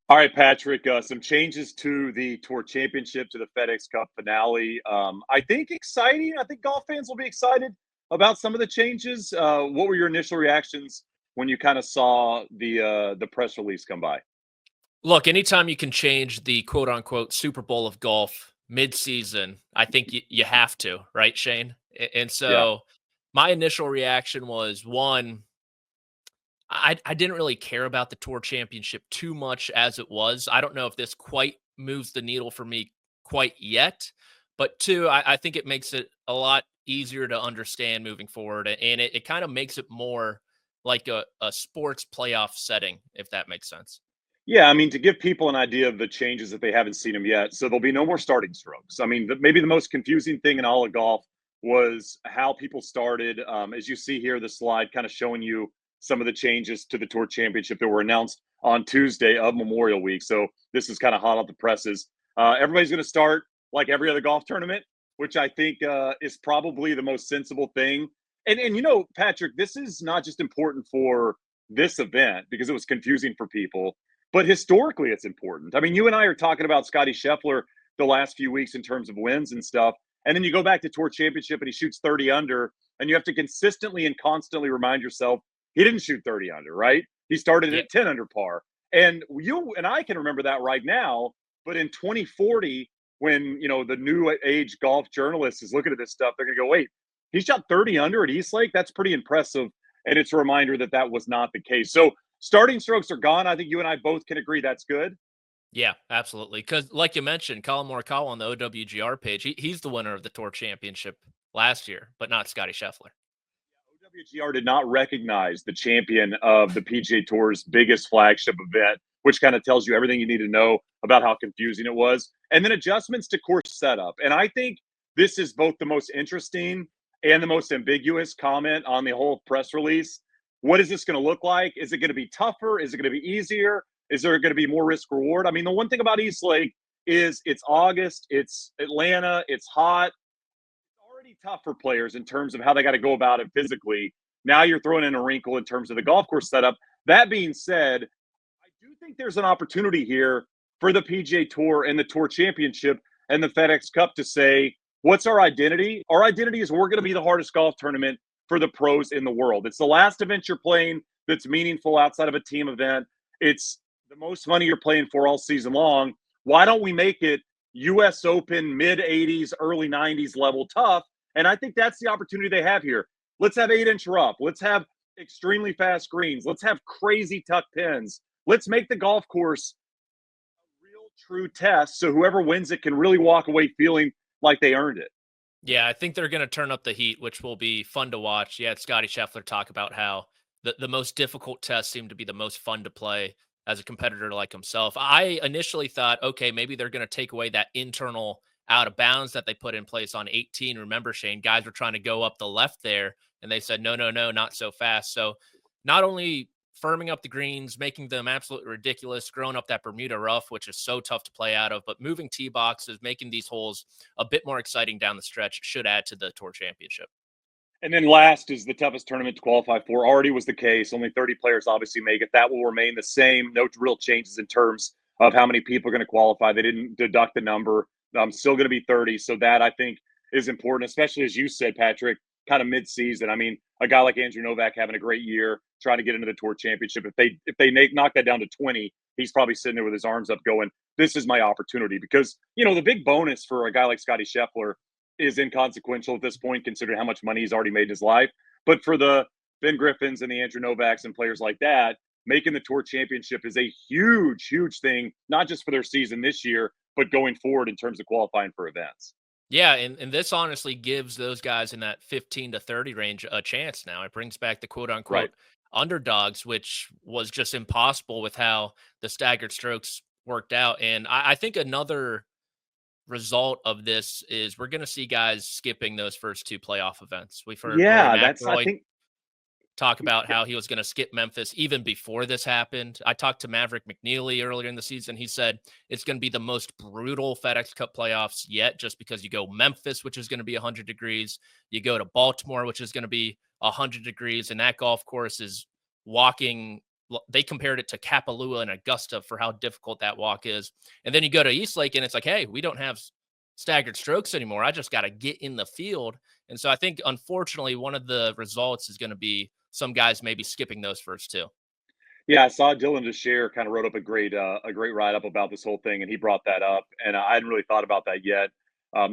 All right, Patrick, some changes to the Tour Championship, to the FedEx Cup finale. I think exciting. I think golf fans will be excited about some of the changes. What were your initial reactions when you kind of saw the press release come by? Look, anytime you can change the quote unquote Super Bowl of golf mid-season, I think you have to, right, Shane? And Yeah. so my initial reaction was one, I didn't really care about the tour championship too much as it was. I don't know if this quite moves the needle for me quite yet. But two, I think it makes it a lot easier to understand moving forward. And it kind of makes it more like a sports playoff setting, if that makes sense. Yeah, I mean, to give people an idea of the changes that they haven't seen them yet. So there'll be no more starting strokes. I mean, maybe the most confusing thing in all of golf was how people started. As you see here, the slide kind of showing you some of the changes to the Tour Championship that were announced on Tuesday of Memorial Week. So this is kind of hot off the presses. Everybody's going to start like every other golf tournament, which I think is probably the most sensible thing. And Patrick, this is not just important for this event because it was confusing for people, but historically, it's important. I mean, you and I are talking about Scotty Scheffler the last few weeks in terms of wins and stuff. And then you go back to Tour Championship and he shoots 30 under, and you have to consistently and constantly remind yourself he didn't shoot 30 under, right? He started Yeah. at 10 under par. And you and I can remember that right now. But in 2040, when the new age golf journalist is looking at this stuff, they're gonna go, wait, he shot 30 under at Eastlake? That's pretty impressive. And it's a reminder that that was not the case. So starting strokes are gone. I think you and I both can agree that's good. Yeah, absolutely. Because, like you mentioned, Colin Morikawa on the OWGR page, he's the winner of the Tour Championship last year, but not Scotty Scheffler. WGR did not recognize the champion of the PGA Tour's biggest flagship event, which kind of tells you everything you need to know about how confusing it was. And then adjustments to course setup. And I think this is both the most interesting and the most ambiguous comment on the whole press release. What is this going to look like? Is it going to be tougher? Is it going to be easier? Is there going to be more risk reward? I mean, the one thing about East Lake is it's August, it's Atlanta, it's hot, already tough for players in terms of how they got to go about it physically. Now you're throwing in a wrinkle in terms of the golf course setup. That being said, I do think there's an opportunity here for the PGA Tour and the Tour Championship and the FedEx Cup to say, what's our identity? Our identity is we're going to be the hardest golf tournament for the pros in the world. It's the last event you're playing that's meaningful outside of a team event. It's the most money you're playing for all season long. Why don't we make it US Open mid 80s, early 90s level tough? And I think that's the opportunity they have here. Let's have 8-inch rough. Let's have extremely fast greens. Let's have crazy tuck pins. Let's make the golf course a real true test so whoever wins it can really walk away feeling like they earned it. Yeah, I think they're going to turn up the heat, which will be fun to watch. Yeah, Scotty Scheffler talk about how the most difficult tests seem to be the most fun to play as a competitor like himself. I initially thought, okay, maybe they're going to take away that internal out of bounds that they put in place on 18. Remember, Shane, guys were trying to go up the left there, and they said, no, no, no, not so fast. So not only firming up the greens, making them absolutely ridiculous, growing up that Bermuda rough, which is so tough to play out of, but moving tee boxes, making these holes a bit more exciting down the stretch should add to the Tour Championship. And then last is the toughest tournament to qualify for. Already was the case. Only 30 players obviously make it. That will remain the same. No real changes in terms of how many people are going to qualify. They didn't deduct the number. Still going to be 30. So that I think is important, especially as you said, Patrick, kind of mid-season. I mean, a guy like Andrew Novak having a great year, trying to get into the Tour Championship. If they knock that down to 20, he's probably sitting there with his arms up, going, "This is my opportunity." Because the big bonus for a guy like Scotty Scheffler is inconsequential at this point, considering how much money he's already made in his life. But for the Ben Griffins and the Andrew Novaks and players like that, making the Tour Championship is a huge, huge thing, not just for their season this year, but going forward in terms of qualifying for events. Yeah, and this honestly gives those guys in that 15 to 30 range a chance now. It brings back the quote Right. unquote underdogs, which was just impossible with how the staggered strokes worked out. And I think another result of this is we're going to see guys skipping those first two playoff events. We've heard Rory Yeah, that's I McIlroy think talk about how he was going to skip Memphis even before this happened. I talked to Maverick McNeely earlier in the season. He said it's going to be the most brutal FedEx Cup playoffs yet, just because you go Memphis, which is going to be 100 degrees. You go to Baltimore, which is going to be 100 degrees. And that golf course is walking they compared it to Kapalua and Augusta for how difficult that walk is. And then you go to Eastlake and it's like, hey, we don't have staggered strokes anymore. I just got to get in the field. And so I think, unfortunately, one of the results is going to be some guys maybe skipping those first two. Yeah, I saw Dylan DeShare kind of wrote up a great write up about this whole thing, and he brought that up, and I hadn't really thought about that yet.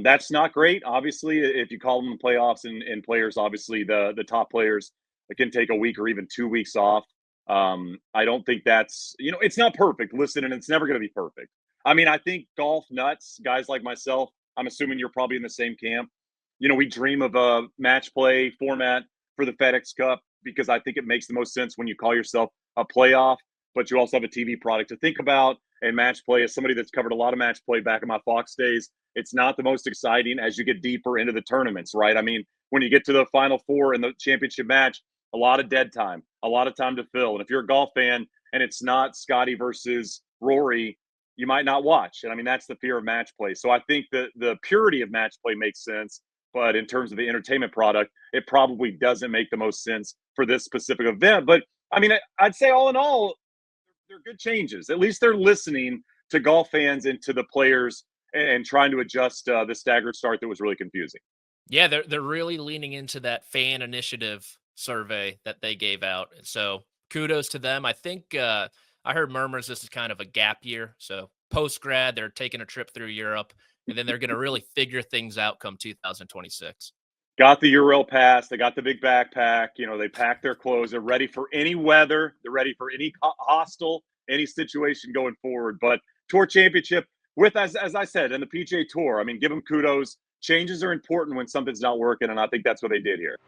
That's not great, obviously. If you call them the playoffs and players, obviously the top players, it can take a week or even 2 weeks off. I don't think that's it's not perfect. Listen, and it's never going to be perfect. I mean, I think golf nuts, guys like myself. I'm assuming you're probably in the same camp. We dream of a match play format for the FedEx Cup because I think it makes the most sense when you call yourself a playoff, but you also have a TV product to think about. And match play, as somebody that's covered a lot of match play back in my Fox days, it's not the most exciting as you get deeper into the tournaments, right? I mean, when you get to the Final Four and the championship match, a lot of dead time, a lot of time to fill. And if you're a golf fan and it's not Scotty versus Rory, you might not watch. And I mean, that's the fear of match play. So I think that the purity of match play makes sense. But in terms of the entertainment product, it probably doesn't make the most sense for this specific event. But I mean, I'd say all in all, they're good changes. At least they're listening to golf fans and to the players and trying to adjust the staggered start that was really confusing. Yeah, they're really leaning into that fan initiative survey that they gave out. So kudos to them. I think I heard murmurs this is kind of a gap year. So post grad, they're taking a trip through Europe, and then they're going to really figure things out come 2026. Got the Euro pass. They got the big backpack. They pack their clothes. They're ready for any weather. They're ready for any hostile, any situation going forward. But Tour Championship with, as I said, and the PGA Tour, I mean, give them kudos. Changes are important when something's not working, and I think that's what they did here.